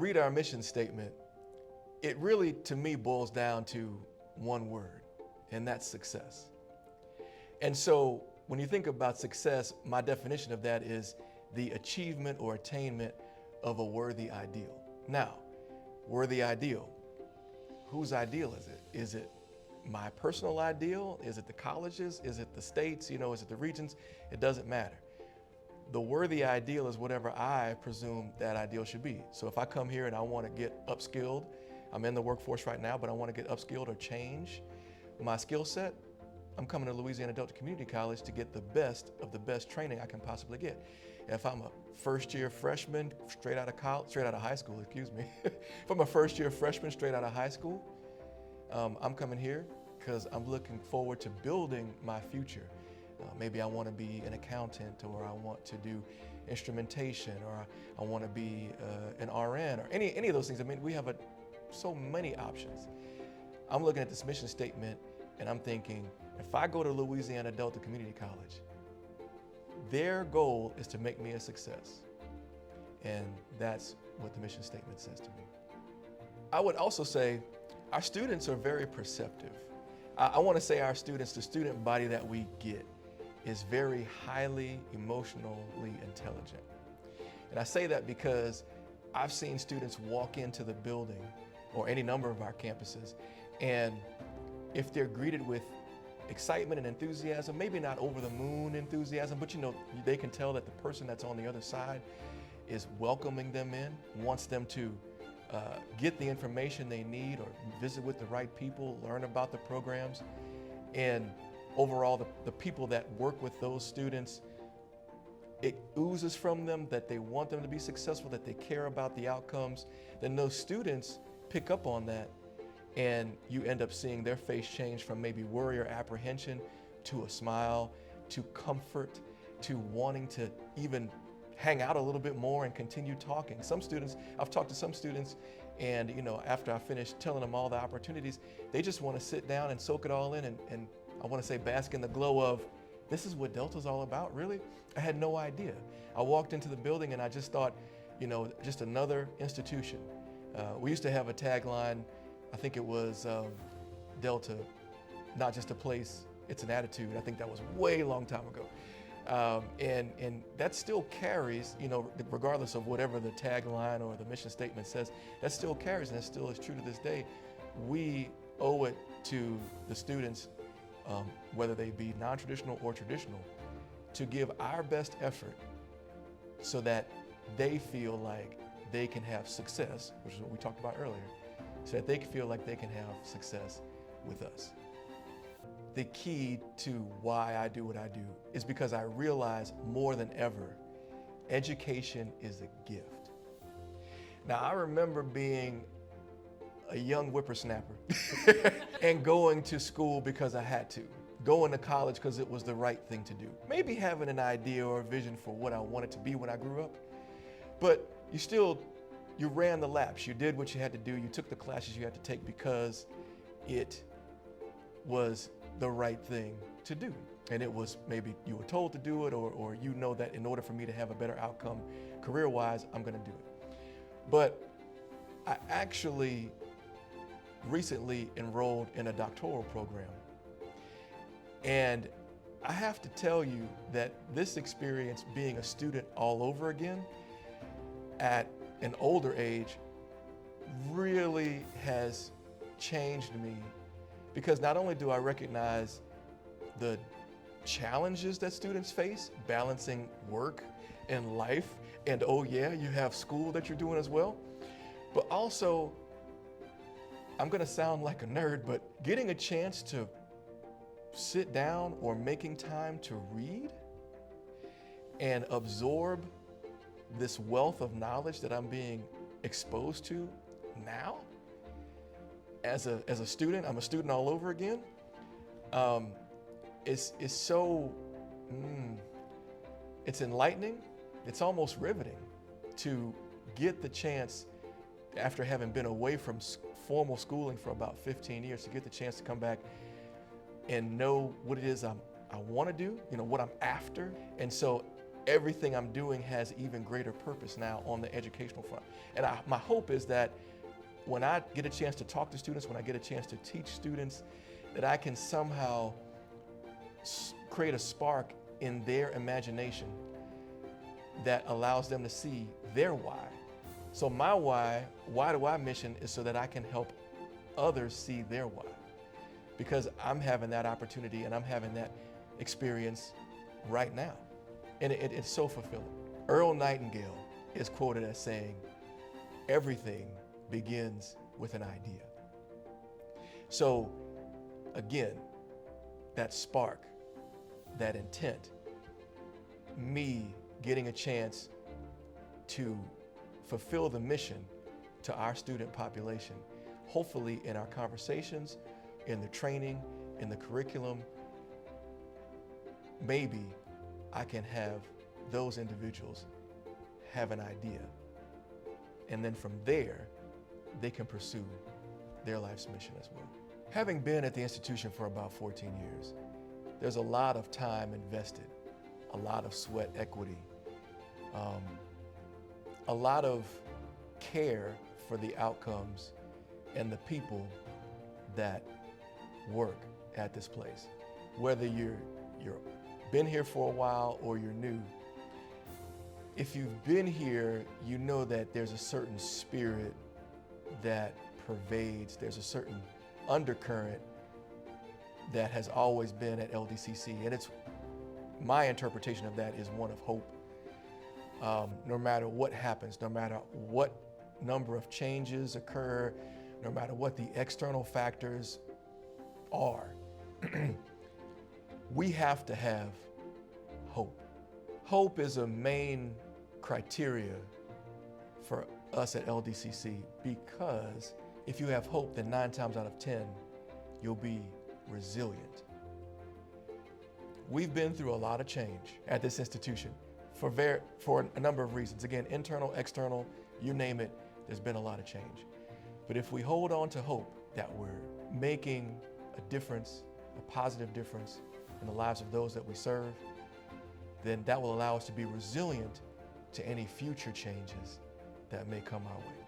read our mission statement, it really, to me, boils down to one word, and that's success. And so when you think about success, my definition of that is the achievement or attainment of a worthy ideal. Now, worthy ideal, whose ideal is it? Is it my personal ideal? Is it the colleges? Is it the states? Is it the regions? It doesn't matter. The worthy ideal is whatever I presume that ideal should be. So if I come here and I want to get upskilled, I'm in the workforce right now, but I want to get upskilled or change my skill set, I'm coming to Louisiana Delta Community College to get the best of the best training I can possibly get. If I'm a first-year freshman straight out of high school, if I'm a first-year freshman straight out of high school, I'm coming here because I'm looking forward to building my future. Maybe I want to be an accountant, or I want to do instrumentation, or I want to be an RN, or any of those things. I mean, we have so many options. I'm looking at this mission statement and I'm thinking, if I go to Louisiana Delta Community College, their goal is to make me a success. And that's what the mission statement says to me. I would also say our students are very perceptive. I want to say our students, the student body that we get, is very highly emotionally intelligent. And I say that because I've seen students walk into the building or any number of our campuses, and if they're greeted with excitement and enthusiasm, maybe not over the moon enthusiasm, but they can tell that the person that's on the other side is welcoming them in, wants them to get the information they need or visit with the right people, learn about the programs. And overall, the people that work with those students, it oozes from them that they want them to be successful, that they care about the outcomes. Then those students pick up on that, and you end up seeing their face change from maybe worry or apprehension to a smile, to comfort, to wanting to even hang out a little bit more and continue talking. I've talked to some students, and after I finish telling them all the opportunities, they just want to sit down and soak it all in, and I want to say bask in the glow of, this is what Delta's all about, really? I had no idea. I walked into the building and I just thought, just another institution. We used to have a tagline, I think it was Delta, not just a place, it's an attitude. I think that was way long time ago. And that still carries, regardless of whatever the tagline or the mission statement says, that still carries, and that still is true to this day. We owe it to the students, whether they be non-traditional or traditional, to give our best effort so that they feel like they can have success, which is what we talked about earlier, so that they can feel like they can have success with us. The key to why I do what I do is because I realize more than ever, education is a gift. Now, I remember being a young whippersnapper and going to school because I had to, going to college because it was the right thing to do. Maybe having an idea or a vision for what I wanted to be when I grew up, but you ran the laps, you did what you had to do, you took the classes you had to take because it was the right thing to do. And it was, maybe you were told to do it, or that in order for me to have a better outcome career-wise, I'm gonna do it. But I actually recently enrolled in a doctoral program. And I have to tell you that this experience, being a student all over again at an older age, really has changed me, because not only do I recognize the challenges that students face, balancing work and life, and oh yeah, you have school that you're doing as well, but also, I'm gonna sound like a nerd, but getting a chance to sit down or making time to read and absorb this wealth of knowledge that I'm being exposed to now, as a student, I'm a student all over again. It's so, it's enlightening. It's almost riveting to get the chance, after having been away from formal schooling for about 15 years, to get the chance to come back and know what it is I want to do, what I'm after. And so everything I'm doing has even greater purpose now on the educational front. And my hope is that when I get a chance to talk to students, when I get a chance to teach students, that I can somehow create a spark in their imagination that allows them to see their why. So my why do I mission is so that I can help others see their why. Because I'm having that opportunity and I'm having that experience right now. And it's so fulfilling. Earl Nightingale is quoted as saying, everything begins with an idea. So again, that spark, that intent, me getting a chance to fulfill the mission to our student population, hopefully in our conversations, in the training, in the curriculum, maybe I can have those individuals have an idea. And then from there, they can pursue their life's mission as well. Having been at the institution for about 14 years, there's a lot of time invested, a lot of sweat equity, a lot of care for the outcomes and the people that work at this place. Whether you're been here for a while or you're new, if you've been here, you know that there's a certain spirit that pervades, there's a certain undercurrent that has always been at LDCC, and it's my interpretation of that is one of hope. No matter what happens, no matter what number of changes occur, no matter what the external factors are, we have to have hope. Hope is a main criteria for us at LDCC, because if you have hope, then 9 times out of 10, you'll be resilient. We've been through a lot of change at this institution for a number of reasons. Again, internal, external, you name it, there's been a lot of change. But if we hold on to hope that we're making a difference, a positive difference in the lives of those that we serve, then that will allow us to be resilient to any future changes that may come our way.